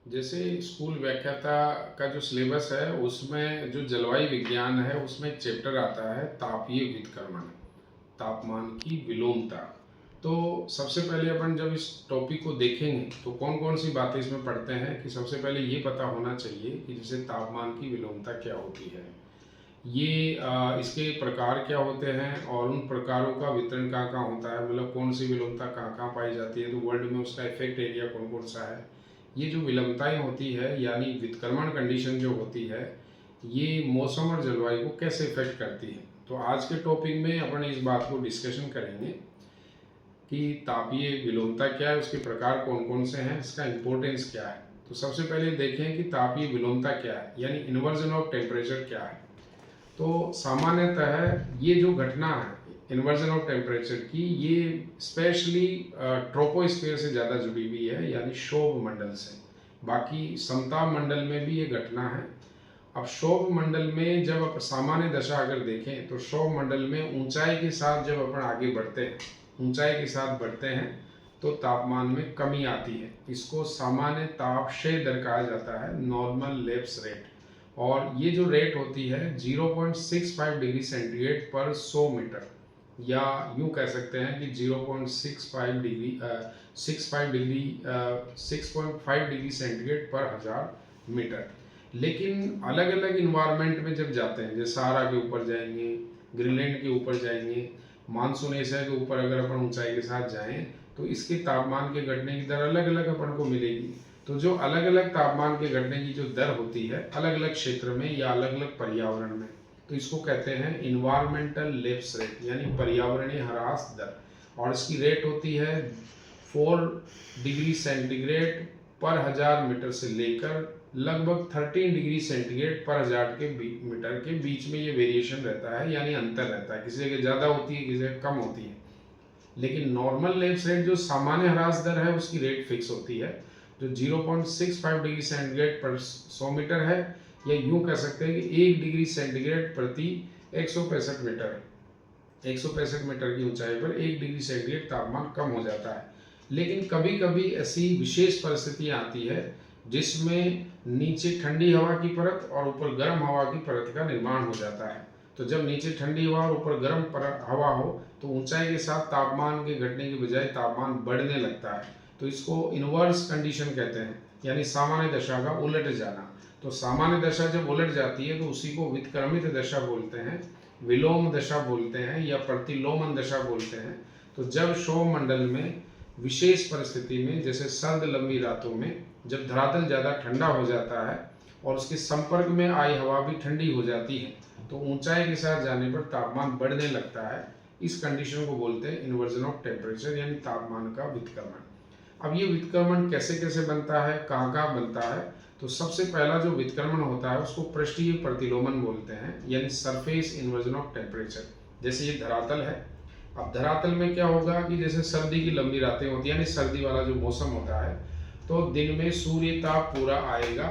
जैसे स्कूल व्याख्याता का जो सिलेबस है उसमें जो जलवायु विज्ञान है उसमें एक चैप्टर आता है तापीय व्युत्क्रमण, तापमान की विलोमता। तो सबसे पहले अपन जब इस टॉपिक को देखेंगे तो कौन कौन सी बातें इसमें पढ़ते हैं कि सबसे पहले ये पता होना चाहिए कि जैसे तापमान की विलोमता क्या होती है, ये इसके प्रकार क्या होते हैं और उन प्रकारों का वितरण कहाँ कहाँ होता है, मतलब कौन सी विलोमता कहाँ कहाँ पाई जाती है, तो वर्ल्ड में उसका इफेक्ट एरिया कौन कौन सा है। ये जो विलंबताएं होती है यानी व्युत्क्रमण कंडीशन जो होती है, ये मौसम और जलवायु को कैसे इफेक्ट करती है। तो आज के टॉपिक में अपन इस बात को डिस्कशन करेंगे कि तापीय विलोमता क्या है, उसके प्रकार कौन कौन से हैं, इसका इम्पोर्टेंस क्या है। तो सबसे पहले देखें कि तापीय विलोमता क्या है यानी इन्वर्जन ऑफ टेम्परेचर क्या है। तो सामान्यतः ये जो घटना है इन्वर्जन ऑफ टेम्परेचर की, ये स्पेशली ट्रोपोस्फीयर से ज़्यादा जुड़ी हुई है यानी शोभ मंडल से। बाकी समताप मंडल में भी ये घटना है। अब शोभ मंडल में जब आप सामान्य दशा अगर देखें तो शोभ मंडल में ऊंचाई के साथ जब अपन आगे बढ़ते हैं, ऊंचाई के साथ बढ़ते हैं तो तापमान में कमी आती है। इसको सामान्य तापक्षय दर कहा जाता है, नॉर्मल लैप्स रेट। और ये जो रेट होती है 0.65 डिग्री सेंटीग्रेड पर 100 मीटर, या यूं कह सकते हैं कि 0.65 डिग्री 6.5 डिग्री सेंटीग्रेड पर 1000 मीटर। लेकिन अलग अलग इन्वायरमेंट में जब जाते हैं, जैसे सहारा के ऊपर जाएंगे, ग्रीनलैंड के ऊपर जाएंगे, मानसून एशिया के ऊपर अगर अपन ऊंचाई के साथ जाएं तो इसके तापमान के घटने की दर अलग अलग अपन को मिलेगी। तो जो अलग अलग तापमान के घटने की जो दर होती है अलग अलग क्षेत्र में या अलग अलग पर्यावरण में, तो इसको कहते हैं इन्वायरमेंटल लैप्स रेट यानी पर्यावरणीय ह्रास दर। और इसकी रेट होती है 4 डिग्री सेंटीग्रेड पर 1000 मीटर से लेकर लगभग 13 डिग्री सेंटीग्रेड पर 1000 मीटर के बीच में ये वेरिएशन रहता है, यानी अंतर रहता है। किसी जगह ज़्यादा होती है, किसी जगह कम होती है। लेकिन नॉर्मल लैप्स रेट जो सामान्य ह्रास दर है उसकी रेट फिक्स होती है, जो 0.65 डिग्री सेंटीग्रेड पर 100 मीटर है, या यूं कह सकते हैं कि 1 डिग्री सेंटीग्रेड प्रति 165 मीटर है। 165 मीटर की ऊंचाई पर 1 डिग्री सेंटीग्रेड तापमान कम हो जाता है। लेकिन कभी कभी ऐसी विशेष परिस्थितियां आती है जिसमें नीचे ठंडी हवा की परत और ऊपर गर्म हवा की परत का निर्माण हो जाता है। तो जब नीचे ठंडी हवा और ऊपर गर्म हवा हो तो ऊंचाई के साथ तापमान के घटने की बजाय तापमान बढ़ने लगता है। तो इसको इन्वर्स कंडीशन कहते हैं, यानी सामान्य दशा का उलट जाना। तो सामान्य दशा जब उलट जाती है तो उसी को वितक्रमित दशा बोलते हैं, विलोम दशा बोलते हैं या प्रतिलोमन दशा बोलते हैं। तो जब शोभ मंडल में विशेष परिस्थिति में, जैसे सर्द लंबी रातों में जब धरातल ज़्यादा ठंडा हो जाता है और उसके संपर्क में आई हवा भी ठंडी हो जाती है, तो ऊंचाई के साथ जाने पर तापमान बढ़ने लगता है। इस कंडीशन को बोलते हैं इन्वर्जन ऑफ टेम्परेचर यानी तापमान का व्युत्क्रमण। अब ये व्युत्क्रमण कैसे कैसे बनता है, कहाँ कहाँ बनता है। तो सबसे पहला जो व्युत्क्रमण होता है उसको पृष्ठीय प्रतिलोमन बोलते हैं, यानी सरफेस इन्वर्जन ऑफ टेम्परेचर। जैसे ये धरातल है, अब धरातल में क्या होगा कि जैसे सर्दी की लंबी रातें होती है, यानी सर्दी वाला जो मौसम होता है, तो दिन में सूर्य ताप पूरा आएगा।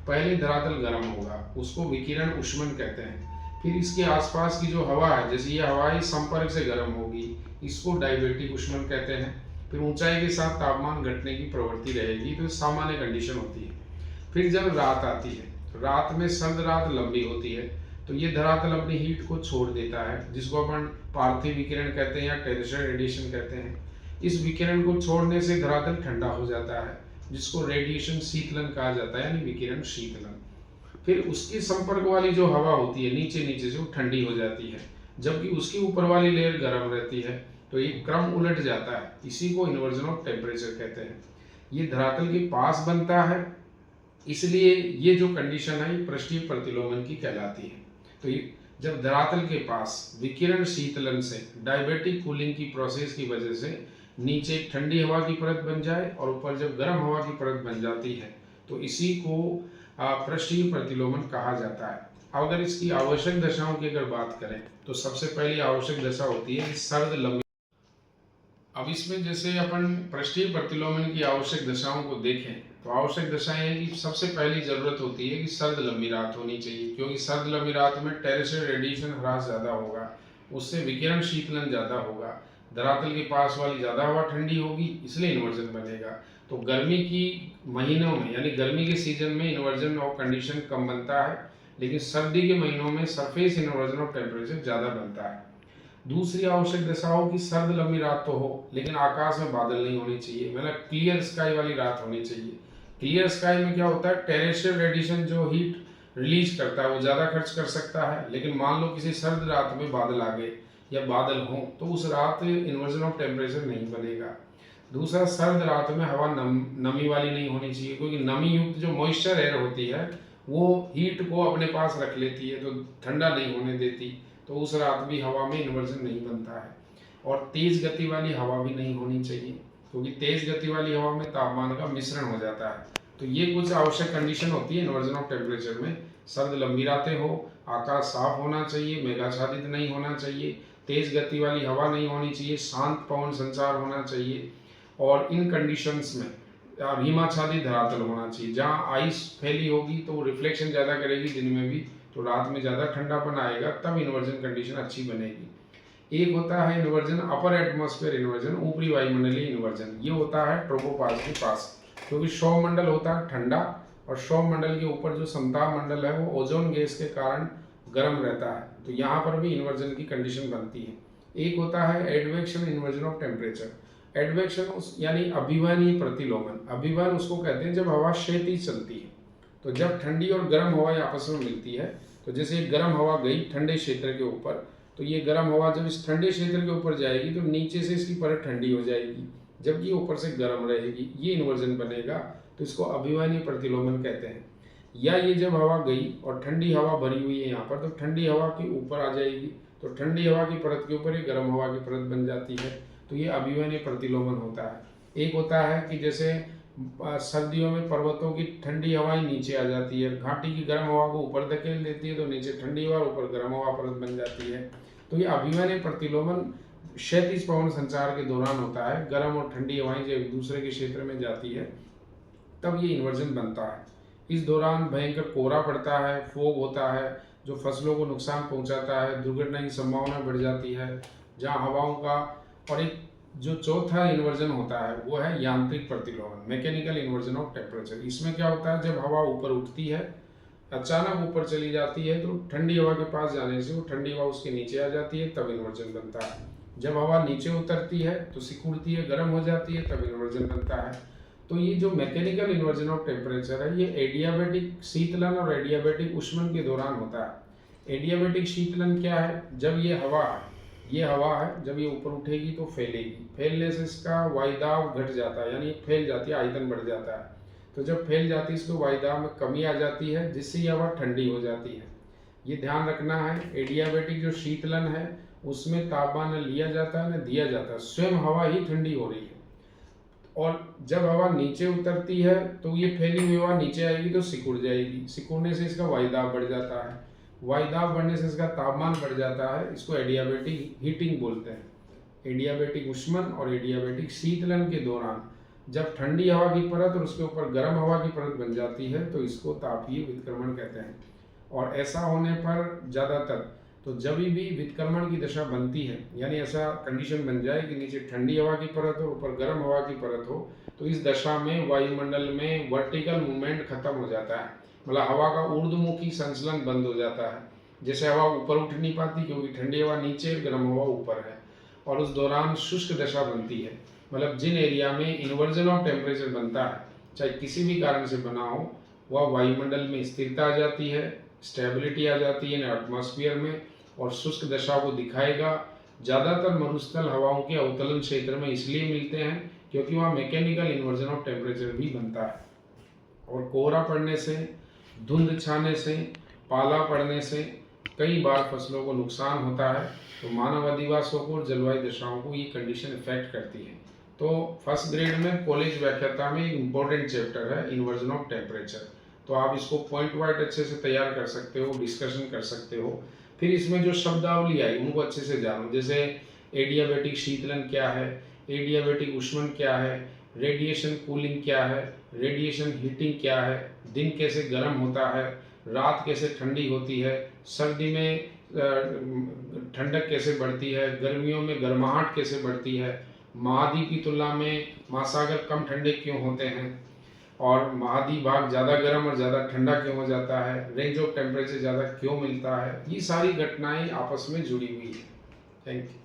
पहले धरातल गर्म होगा, उसको विकिरण उष्मन कहते हैं। फिर इसके आसपास की जो हवा है, जैसे ये हवा ही संपर्क से गर्म होगी, इसको डायबेटिक उष्मन कहते हैं। फिर ऊंचाई के साथ तापमान घटने की प्रवृत्ति रहेगी, तो सामान्य कंडीशन होती है। फिर जब रात आती है, रात में सर्द रात लंबी होती है, तो ये धरातल अपनी हीट को छोड़ देता है, जिसको अपन पार्थिव विकिरण कहते हैं या टेरेस्ट्रियल रेडिएशन कहते हैं। इस विकिरण को छोड़ने से धरातल ठंडा हो जाता है, जिसको रेडिएशन शीतलन कहा जाता है, यानी विकिरण शीतलन। फिर उसकी संपर्क वाली जो हवा होती है नीचे नीचे से, वो ठंडी हो जाती है, जबकि उसकी ऊपर वाली लेयर गर्म रहती है। तो ये क्रम उलट जाता है, इसी को इन्वर्जन ऑफ टेम्परेचर कहते हैं। ये धरातल के पास बनता है, इसलिए ये जो कंडीशन है ये पृष्ठीय प्रतिलोमन की कहलाती है। तो ये जब धरातल के पास विकिरण शीतलन से, डायबेटिक कूलिंग की प्रोसेस की वजह से नीचे ठंडी हवा की परत बन जाए और ऊपर जब गर्म हवा की परत बन जाती है, तो इसी को पृष्ठीय प्रतिलोमन कहा जाता है। अब अगर इसकी आवश्यक दशाओं की अगर बात करें तो सबसे पहली आवश्यक दशा होती है सर्द लंबी। अब इसमें जैसे अपन पृष्ठीय प्रतिलोमन की आवश्यक दशाओं को देखें तो आवश्यक दशाएं हैं कि सबसे पहली जरूरत होती है कि सर्द लंबी रात होनी चाहिए, क्योंकि सर्द लंबी रात में टेरेस्ट्रियल रेडिएशन ह्रास ज़्यादा होगा, उससे विकिरण शीतलन ज़्यादा होगा, धरातल के पास वाली ज़्यादा हवा ठंडी होगी, इसलिए इन्वर्जन बनेगा। तो गर्मी की महीनों में यानी गर्मी के सीजन में इन्वर्जन ऑफ कंडीशन कम बनता है, लेकिन सर्दी के महीनों में सरफेस इन्वर्जन ऑफ टेम्परेचर ज़्यादा बनता है। दूसरी आवश्यक दशा हो कि सर्द लंबी रात तो हो, लेकिन आकाश में बादल नहीं होने चाहिए, मतलब क्लियर स्काई वाली रात होनी चाहिए। क्लियर स्काई में क्या होता है, टेरेस्ट्रियल रेडिएशन जो हीट रिलीज करता है वो ज़्यादा खर्च कर सकता है, लेकिन मान लो किसी सर्द रात में बादल आ गए या बादल हों तो उस रात इन्वर्जन ऑफ टेम्परेचर नहीं बनेगा। दूसरा, सर्द रात में हवा नमी वाली नहीं होनी चाहिए, क्योंकि नमी युक्त जो मॉइस्चर एयर होती है वो हीट को अपने पास रख लेती है, तो ठंडा नहीं होने देती, तो उस रात भी हवा में इन्वर्जन नहीं बनता है। और तेज गति वाली हवा भी नहीं होनी चाहिए, क्योंकि तेज गति वाली हवा में तापमान का मिश्रण हो जाता है। तो ये कुछ आवश्यक कंडीशन होती है इन्वर्जन ऑफ टेम्परेचर में। सर्द लंबी रातें हो, आकाश साफ होना चाहिए, मेघाच्छादित नहीं होना चाहिए, तेज गति वाली हवा नहीं होनी चाहिए, शांत पवन संचार होना चाहिए, और इन कंडीशंस में हिमाच्छादित धरातल होना चाहिए। जहाँ आइस फैली होगी तो रिफ्लेक्शन ज़्यादा करेगी दिन में भी, तो रात में ज़्यादा ठंडापन आएगा, तब इन्वर्जन कंडीशन अच्छी बनेगी। एक होता है इन्वर्जन अपर एटमॉस्फेयर इन्वर्जन, ऊपरी वायुमंडलीय इन्वर्जन। ये होता है ट्रोपोपाज के पास, क्योंकि सौर मंडल होता है ठंडा, और सौर मंडल के ऊपर जो समताप मंडल है वो ओजोन गैस के कारण गर्म रहता है, तो यहाँ पर भी इन्वर्जन की कंडीशन बनती है। एक होता है advection inversion of temperature. Advection यानी अभिवहनीय प्रतिलोमन। अभिवहन उसको कहते हैं जब हवा क्षैतिज चलती है, तो जब ठंडी और गर्म हवा आपस में मिलती है, तो जैसे गर्म हवा गई ठंडे क्षेत्र के ऊपर, तो ये गर्म हवा जब इस ठंडे क्षेत्र के ऊपर जाएगी तो नीचे से इसकी परत ठंडी हो जाएगी, जबकि ऊपर से गर्म रहेगी, ये इन्वर्जन बनेगा, तो इसको अभिवहनीय प्रतिलोमन कहते हैं। या ये जब हवा गई और ठंडी हवा भरी हुई है यहाँ पर, तो ठंडी हवा के ऊपर आ जाएगी, तो ठंडी हवा की परत के ऊपर ये गर्म हवा की परत बन जाती है, तो ये अभिवहनीय प्रतिलोमन होता है। एक होता है कि जैसे सर्दियों में पर्वतों की ठंडी हवाएं नीचे आ जाती है, घाटी की गर्म हवा को ऊपर धकेल देती है, तो नीचे ठंडी हवा ऊपर गर्म हवा परत बन जाती है। तो ये अभिवहनीय प्रतिलोमन क्षैतिज पवन संचार के दौरान होता है। गर्म और ठंडी हवाएं जब एक दूसरे के क्षेत्र में जाती है तब ये इन्वर्जन बनता है। इस दौरान भयंकर कोहरा पड़ता है, फोग होता है जो फसलों को नुकसान पहुंचाता है, दुर्घटना की संभावना बढ़ जाती है जहां हवाओं का। और एक जो चौथा इन्वर्जन होता है वो है यांत्रिक प्रतिलोमन, मैकेनिकल इन्वर्जन ऑफ टेम्परेचर। इसमें क्या होता है, जब हवा ऊपर उठती है, अचानक ऊपर चली जाती है, तो ठंडी हवा के पास जाने से वो ठंडी हवा उसके नीचे आ जाती है, तब इन्वर्जन बनता है। जब हवा नीचे उतरती है तो सिकुड़ती है, गर्म हो जाती है, तब इन्वर्जन बनता है। तो ये जो मैकेनिकल इन्वर्जन ऑफ टेम्परेचर है, ये एडियाबैटिक शीतलन और एडियाबैटिक उष्मन के दौरान होता है। एडियाबैटिक शीतलन क्या है, जब ये हवा है, जब ये ऊपर उठेगी तो फैलेगी, फैलने से इसका वायुदाब घट जाता है, यानी फैल जाती है, आयतन बढ़ जाता है। तो जब फैल जाती है इसको वायुदाब में कमी आ जाती है, जिससे ये हवा ठंडी हो जाती है। ये ध्यान रखना है, एडियाबैटिक जो शीतलन है उसमें तापमान न लिया जाता है न दिया जाता है, स्वयं हवा ही ठंडी हो रही है। और जब हवा नीचे उतरती है तो ये फैली हुई हवा नीचे आएगी तो सिकुड़ जाएगी, सिकुड़ने से इसका वायुदाब बढ़ जाता है, वायुदाब बढ़ने से इसका तापमान बढ़ जाता है। इसको एडियाबैटिक हीटिंग बोलते हैं। एडियाबैटिक उष्मन और एडियाबैटिक शीतलन के दौरान जब ठंडी हवा की परत और उसके ऊपर गर्म हवा की परत बन जाती है तो इसको तापीय वितक्रमण कहते हैं। और ऐसा होने पर ज़्यादातर तो जब भी वितक्रमण की दशा बनती है, यानी ऐसा कंडीशन बन जाए कि नीचे ठंडी हवा की परत हो, ऊपर गर्म हवा की परत हो, तो इस दशा में वायुमंडल में वर्टिकल मूवमेंट खत्म हो जाता है, मतलब हवा का ऊर्ध्वमुखी संचलन बंद हो जाता है। जैसे हवा ऊपर उठ नहीं पाती क्योंकि ठंडी हवा नीचे, गर्म हवा ऊपर है, और उस दौरान शुष्क दशा बनती है। मतलब जिन एरिया में इन्वर्जन ऑफ टेम्परेचर बनता है, चाहे किसी भी कारण से बना हो, वह वायुमंडल में स्थिरता आ जाती है, स्टेबिलिटी आ जाती है एटमॉस्फेयर में, और शुष्क दशा को दिखाएगा। ज़्यादातर मरुस्थल हवाओं के अवतलन क्षेत्र में इसलिए मिलते हैं क्योंकि वहाँ मैकेनिकल इन्वर्जन ऑफ टेम्परेचर भी बनता है। और कोहरा पड़ने से, धुंध छाने से, पाला पड़ने से कई बार फसलों को नुकसान होता है। तो मानव अधिवासों को और जलवायु दशाओं को ये कंडीशन इफेक्ट करती है। तो फर्स्ट ग्रेड में कॉलेज व्याख्याता में एक इम्पोर्टेंट चैप्टर है इन्वर्जन ऑफ टेम्परेचर, तो आप इसको पॉइंट वाइज अच्छे से तैयार कर सकते हो, डिस्कशन कर सकते हो। फिर इसमें जो शब्दावली आई उनको अच्छे से जानो, जैसे एडियाबैटिक शीतलन क्या है, एडियाबैटिक उष्मन क्या है, रेडिएशन कूलिंग क्या है, रेडिएशन हीटिंग क्या है, दिन कैसे गर्म होता है, रात कैसे ठंडी होती है, सर्दी में ठंडक कैसे बढ़ती है, गर्मियों में गर्माहट कैसे बढ़ती है, महाद्वीप की तुलना में महासागर कम ठंडे क्यों होते हैं, और महाद्वीप भाग ज़्यादा गर्म और ज़्यादा ठंडा क्यों हो जाता है, रेंज ऑफ टेम्परेचर ज़्यादा क्यों मिलता है, ये सारी घटनाएं आपस में जुड़ी हुई हैं। Thank you.